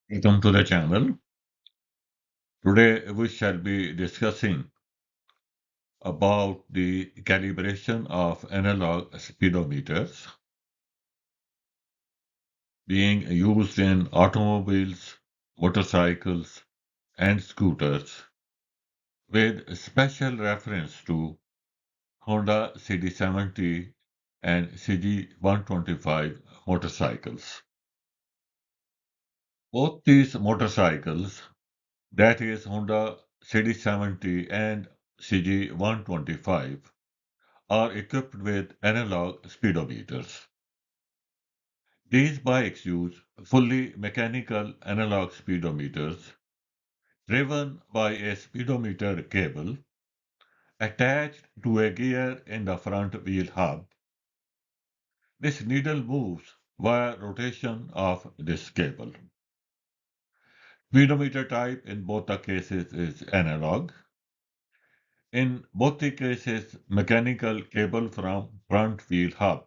Welcome to the channel. Today we shall be discussing about the calibration of analog speedometers being used in automobiles, motorcycles, and scooters with special reference to Honda CD70 and CG125 motorcycles. Both these motorcycles, that is Honda CD70 and CG125, are equipped with analog speedometers. These bikes use fully mechanical analog speedometers driven by a speedometer cable attached to a gear in the front wheel hub. This needle moves via rotation of this cable. Speedometer type in both the cases is analog. In both the cases, mechanical cable from front wheel hub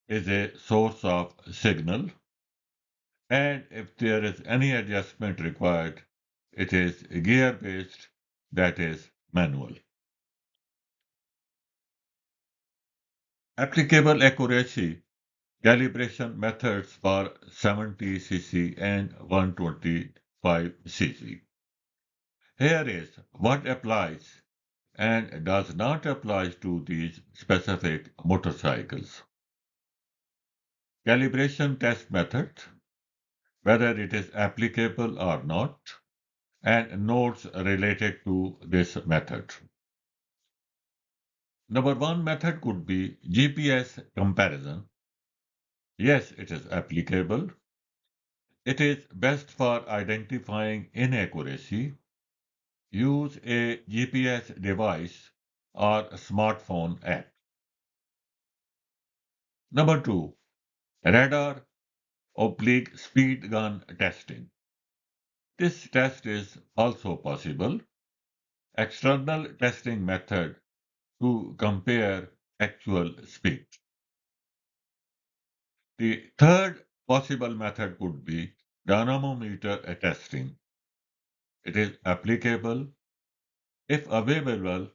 is a source of signal, and if there is any adjustment required, it is gear-based, that is manual. Applicable accuracy calibration methods for 70 cc and 125 cc. Here is what applies and does not apply to these specific motorcycles. Calibration test method, whether it is applicable or not, and notes related to this method. Number one method could be GPS comparison. Yes, it is applicable. It is best for identifying inaccuracy. Use a GPS device or smartphone app. Number two, radar oblique speed gun testing. This test is also possible. External testing method to compare actual speed. The third possible method could be dynamometer testing. It is applicable if available,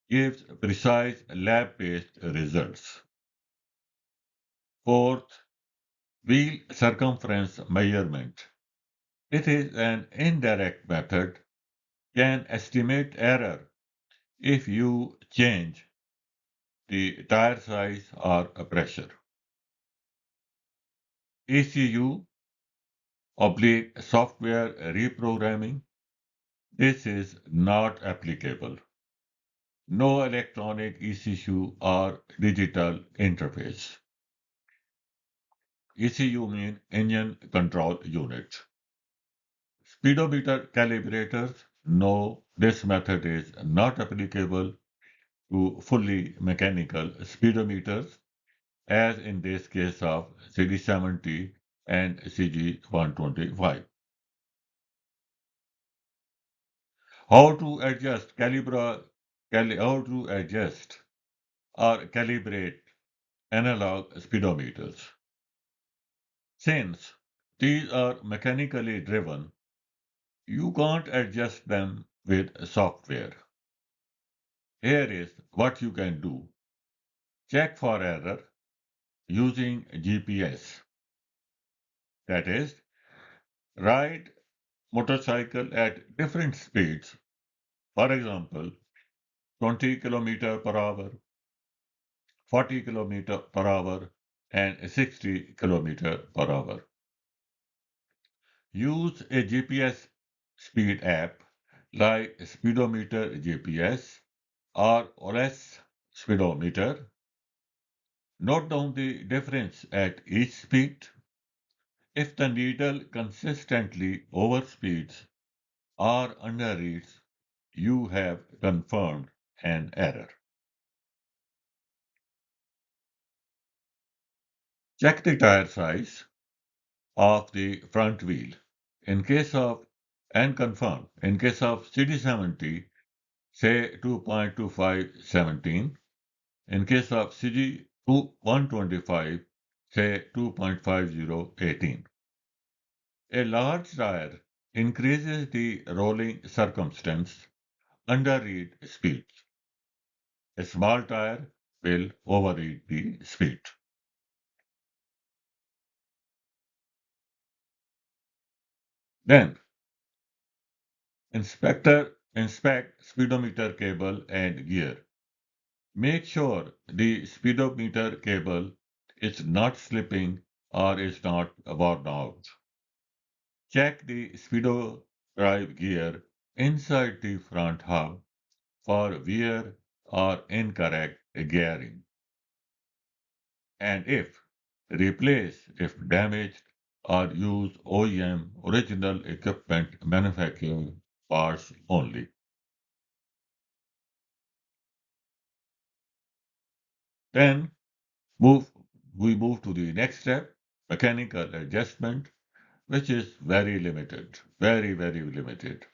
gives precise lab-based results. Fourth, wheel circumference measurement. It is an indirect method, can estimate error if you change the tire size or pressure. ECU oblique software reprogramming. This is not applicable. No electronic ECU or digital interface. ECU means engine control unit. Speedometer calibrators, no, this method is not applicable to fully mechanical speedometers, as in this case of CD70 and CG125. How to adjust how to adjust or calibrate analog speedometers? Since these are mechanically driven, you can't adjust them with software. Here is what you can do. Check for error using GPS. That is, ride motorcycle at different speeds. For example, 20 km per hour, 40 km per hour, and 60 km per hour. Use a GPS speed app like Speedometer GPS or OLS Speedometer. Note down the difference at each speed. If the needle consistently overspeeds or underreads, you have confirmed an error. Check the tire size of the front wheel. In case of and confirm. In case of CD70, say 2.2517. In case of CG125, say 2.5018. A large tire increases the rolling circumstance under read speed. A small tire will overeat the speed. Then inspect speedometer cable and gear. Make sure the speedometer cable is not slipping or is not worn out. Check the speedo drive gear inside the front hub for wear or incorrect gearing. And if replace if damaged or use OEM original equipment manufacturer parts only. Then move we move to the next step, mechanical adjustment, which is very limited, very limited.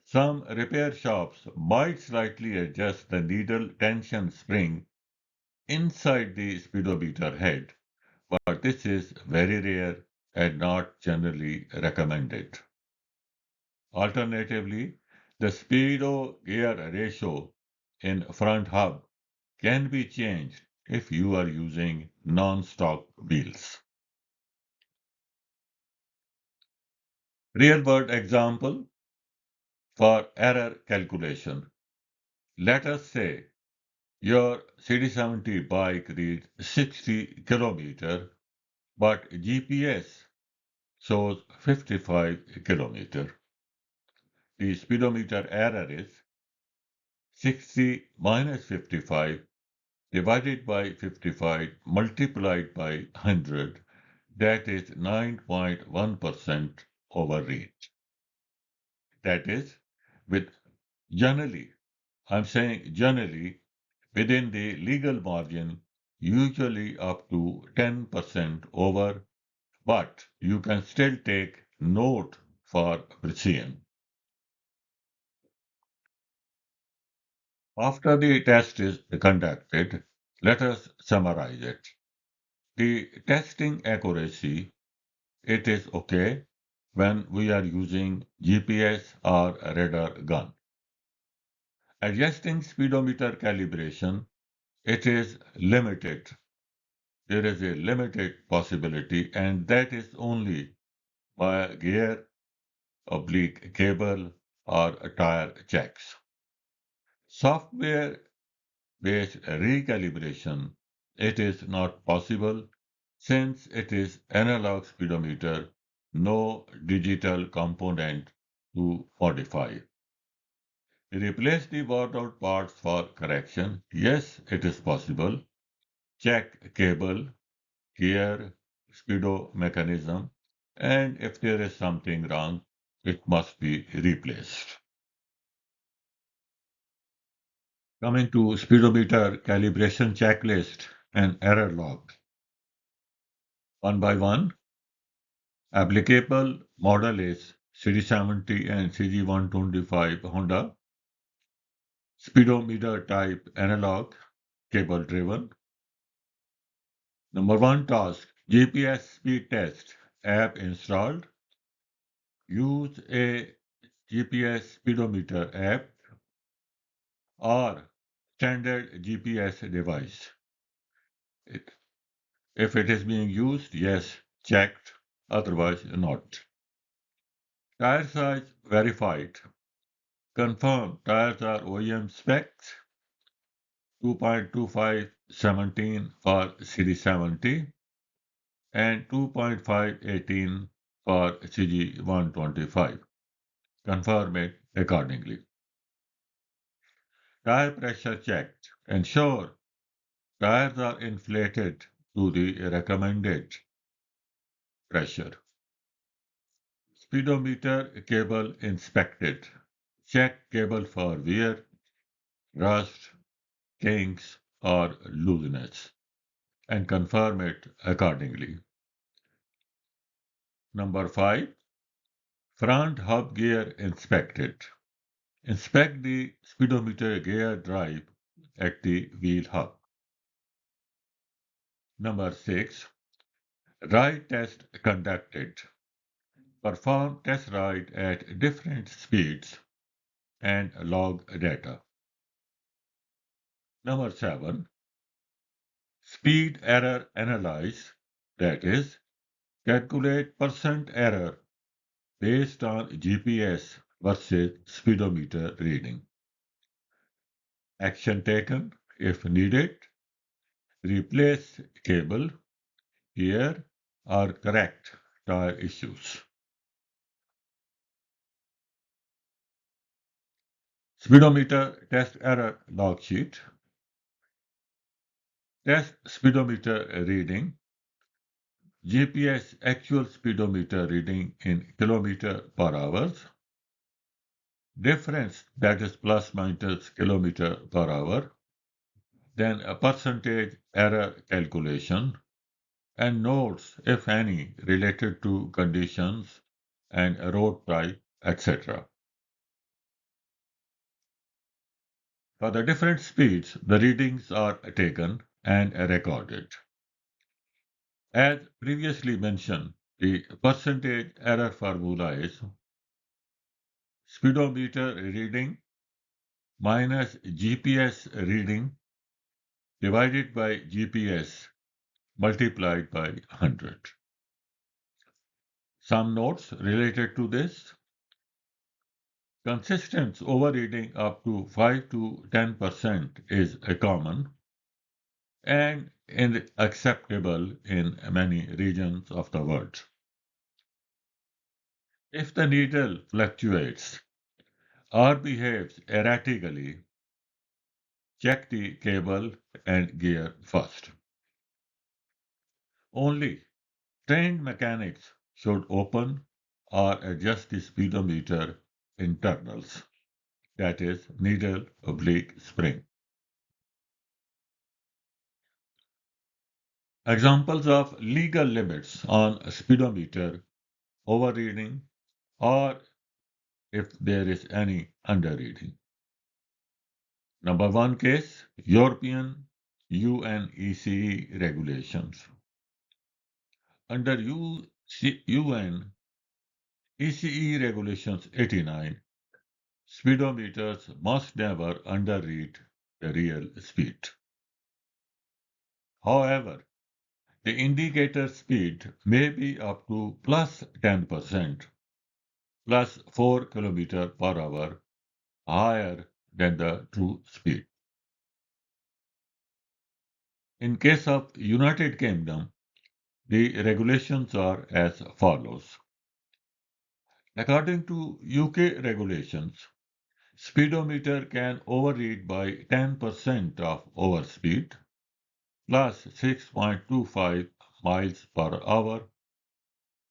Some repair shops might slightly adjust the needle tension spring inside the speedometer head, but this is very rare and not generally recommended. Alternatively, the speedo gear ratio in front hub can be changed if you are using non-stock wheels. Real world example for error calculation. Let us say your CD70 bike reads 60 kilometer, but GPS shows 55 kilometer. The speedometer error is 60 minus 55 divided by 55 multiplied by 100, that is 9.1% overread. That is, with generally, I'm saying generally, within the legal margin, usually up to 10% over, but you can still take note for precision. After the test is conducted, let us summarize it. The testing accuracy, it is okay when we are using GPS or radar gun. Adjusting speedometer calibration, it is limited. There is a limited possibility, and that is only by gear, oblique cable, or tire checks. Software based recalibration, it is not possible since it is analog speedometer, no digital component to modify. Replace the worn out parts for correction. Yes, it is possible. Check cable, gear, speedo mechanism, and if there is something wrong, it must be replaced. Coming to speedometer calibration checklist and error log. One by one, applicable model is CD70 and CG125 Honda. Speedometer type analog, cable driven. Number one task, GPS speed test app installed. Use a GPS speedometer app or standard GPS device. It, if it is being used, yes, checked, otherwise not. Tire size verified. Confirm tires are OEM specs 2.25 17 for CD70 and 2.5 18 for CG125. Confirm it accordingly. Tire pressure checked. Ensure tires are inflated to the recommended pressure. Speedometer cable inspected. Check cable for wear, rust, kinks, or looseness and confirm it accordingly. Number 5. Front hub gear inspected. Inspect the speedometer gear drive at the wheel hub. Number 6. Ride test conducted. perform test ride at different speeds, and log data. Number 7. Speed error analyze, that is, calculate percent error based on GPS versus speedometer reading. Action taken, if needed, replace cable, gear, or correct tire issues. Speedometer test error log sheet. Test speedometer reading. GPS actual speedometer reading in kilometer per hour. Difference, that is plus minus kilometer per hour. Then a percentage error calculation and notes, if any, related to conditions and road type, etc. For the different speeds, the readings are taken and recorded. As previously mentioned, the percentage error formula is speedometer reading minus GPS reading divided by GPS multiplied by 100. Some notes related to this. Consistent overreading up to 5 to 10% is a common and acceptable in many regions of the world. If the needle fluctuates or behaves erratically, check the cable and gear first. Only trained mechanics should open or adjust the speedometer internals, that is, needle oblique spring. Examples of legal limits on speedometer overreading or if there is any underreading. Number 1 case, European UNECE regulations. Under UN ECE regulations 89, speedometers must never underread the real speed. However, the indicator speed may be up to plus 10%, plus 4 km per hour higher than the true speed. In case of United Kingdom, the regulations are as follows. According to UK regulations, speedometer can overread by 10% of overspeed plus 6.25 miles per hour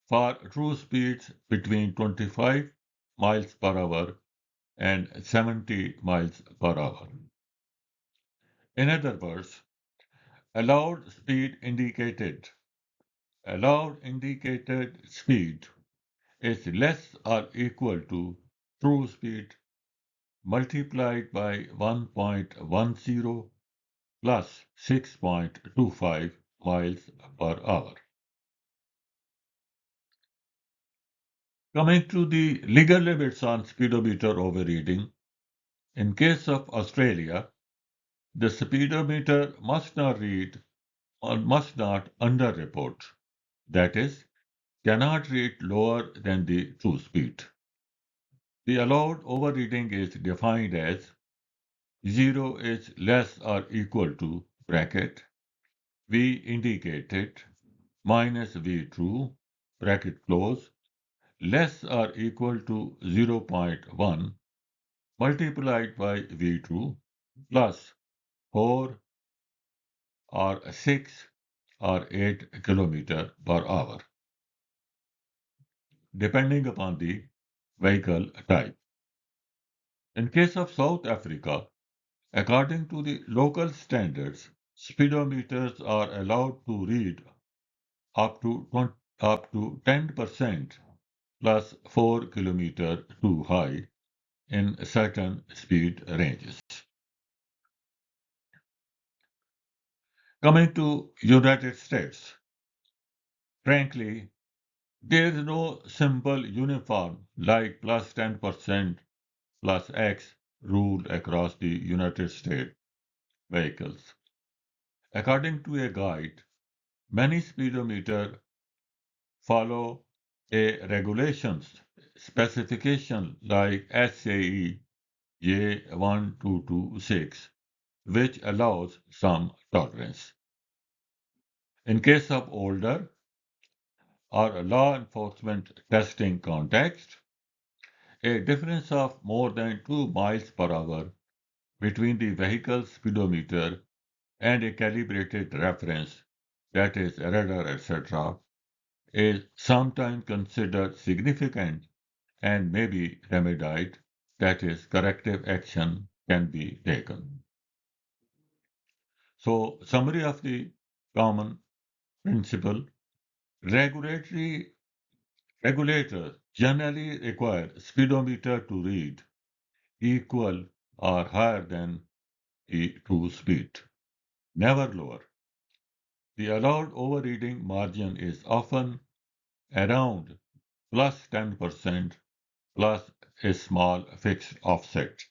for true speeds between 25 miles per hour and 70 miles per hour. In other words, allowed indicated speed is less or equal to true speed multiplied by 1.10 plus 6.25 miles per hour. Coming to the legal limits on speedometer overreading, in case of Australia, the speedometer must not read or must not underreport, that is, cannot read lower than the true speed. The allowed overreading is defined as 0 is less or equal to bracket V indicated minus V true bracket close less or equal to 0.1 multiplied by V true plus 4 or 6 or 8 km per hour, depending upon the vehicle type. In case of South Africa, according to the local standards, speedometers are allowed to read up to 10% plus 4 km too high in certain speed ranges. Coming to United States, frankly, There is no simple uniform like plus 10% plus X rule across the United States vehicles. According to a guide, many speedometers follow a regulations specification like SAE J1226, which allows some tolerance. In case of older or law enforcement testing context, a difference of more than 2 miles per hour between the vehicle's speedometer and a calibrated reference, that is radar, etc., is sometimes considered significant and may be remedied, that is, corrective action can be taken. So, summary of the common principle. Regulatory Regulators generally require speedometer to read equal or higher than the true speed, never lower. The allowed overreading margin is often around plus 10% plus a small fixed offset.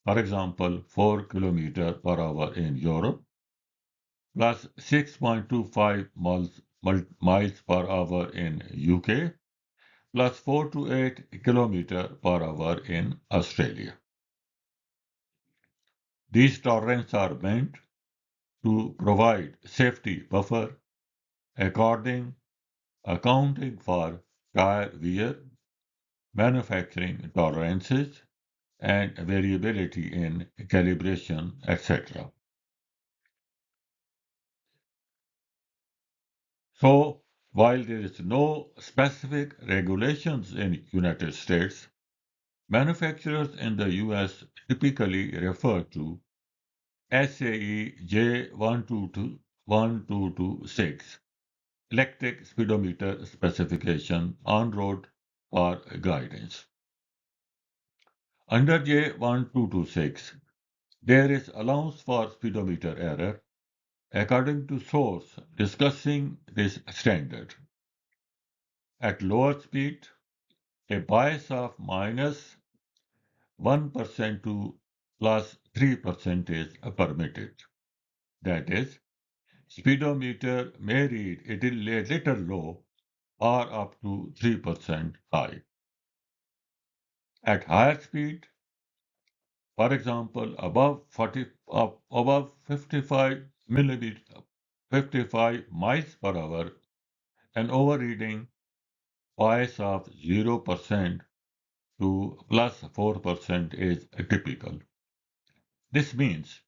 For example, 4 km per hour in Europe plus 6.25 miles per hour in UK plus 4 to 8 km per hour in Australia. These tolerances are meant to provide safety buffer accounting for tire wear, manufacturing tolerances, and variability in calibration, etc. So, while there is no specific regulations in United States, manufacturers in the US typically refer to SAE J1226 electric speedometer specification on-road or guidance. Under J1226, there is allowance for speedometer error according to source discussing this standard. At lower speed, a bias of minus 1% to plus 3% is permitted. That is, speedometer may read a little low or up to 3% high. At higher speed, for example, above 55 miles per hour, an overreading bias of 0% to plus 4% is typical. This means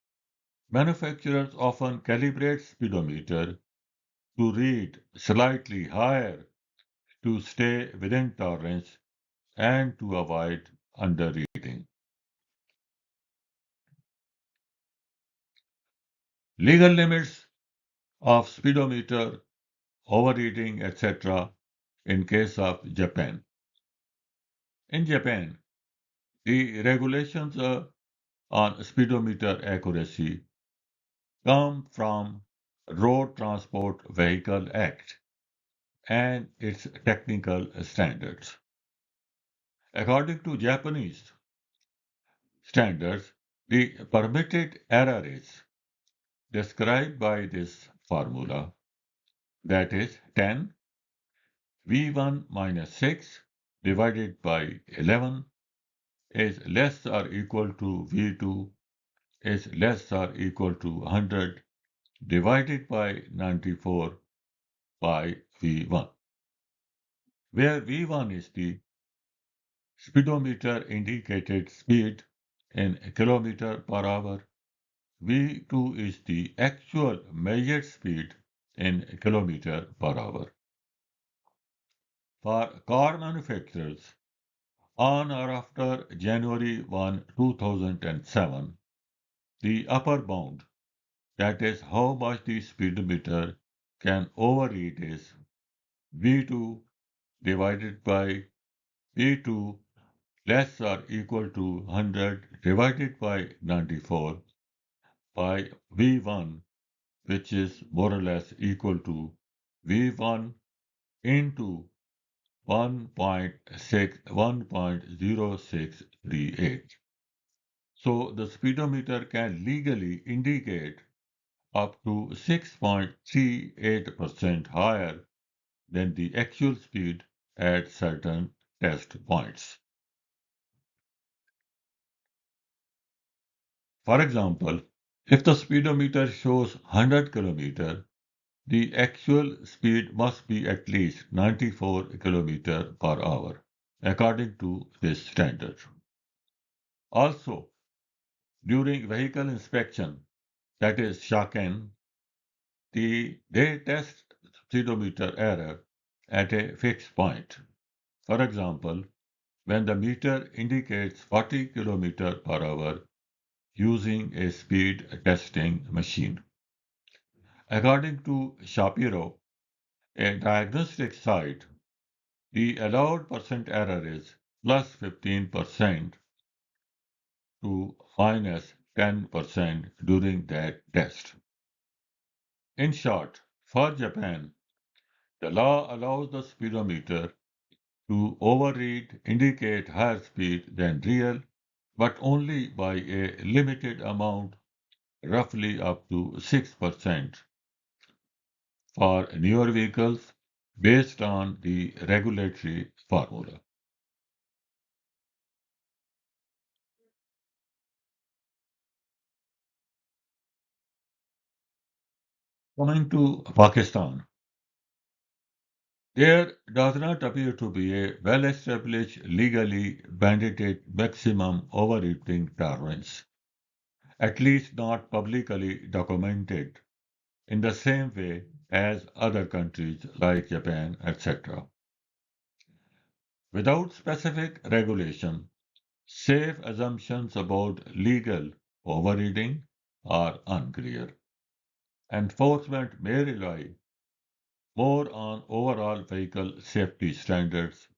manufacturers often calibrate speedometer to read slightly higher to stay within tolerance and to avoid underreading. Legal limits of speedometer, overreading, etc. in case of Japan. In Japan, the regulations on speedometer accuracy come from Road Transport Vehicle Act and its technical standards. According to Japanese standards, the permitted error is described by this formula, that is 10 V1 minus 6 divided by 11 is less or equal to V2 is less or equal to 100 divided by 94 by V1, where V1 is the speedometer indicated speed in kilometer per hour, V2 is the actual measured speed in kilometer per hour. For car manufacturers, on or after January 1, 2007, the upper bound, that is how much the speedometer can overread, is V2 divided by V2 less or equal to 100 divided by 94 by V1, which is more or less equal to V1 into 1.0638. So the speedometer can legally indicate up to 6.38% higher than the actual speed at certain test points. For example, if the speedometer shows 100 km, the actual speed must be at least 94 km per hour, according to this standard. Also, during vehicle inspection, that is SHAKEN, they test speedometer error at a fixed point. For example, when the meter indicates 40 km per hour using a speed testing machine. According to Shapiro, a diagnostic site, the allowed percent error is plus 15% to minus 10% during that test. In short, for Japan, the law allows the speedometer to overread indicate higher speed than real, but only by a limited amount, roughly up to 6% for newer vehicles based on the regulatory formula. Coming to Pakistan, there does not appear to be a well-established legally mandated maximum overeating tolerance, at least not publicly documented in the same way as other countries like Japan, etc. Without specific regulation, safe assumptions about legal overeating are unclear. Enforcement may rely more on overall vehicle safety standards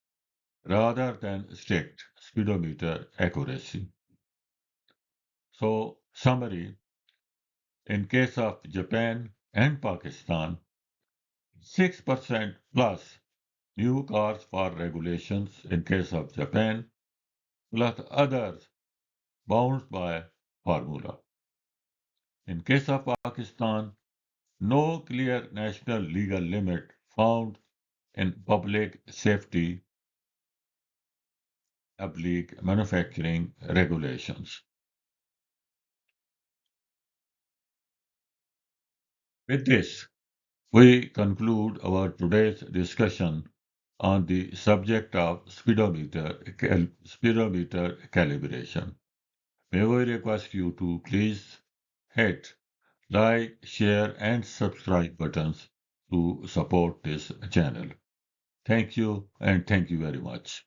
rather than strict speedometer accuracy. So, summary, in case of Japan and Pakistan, 6% plus new cars for regulations in case of Japan, plus others bound by formula. In case of Pakistan, no clear national legal limit found in public safety oblique manufacturing regulations. With this, we conclude our today's discussion on the subject of speedometer calibration. May we request you to please hit like, share, and subscribe buttons to support this channel. Thank you and thank you very much.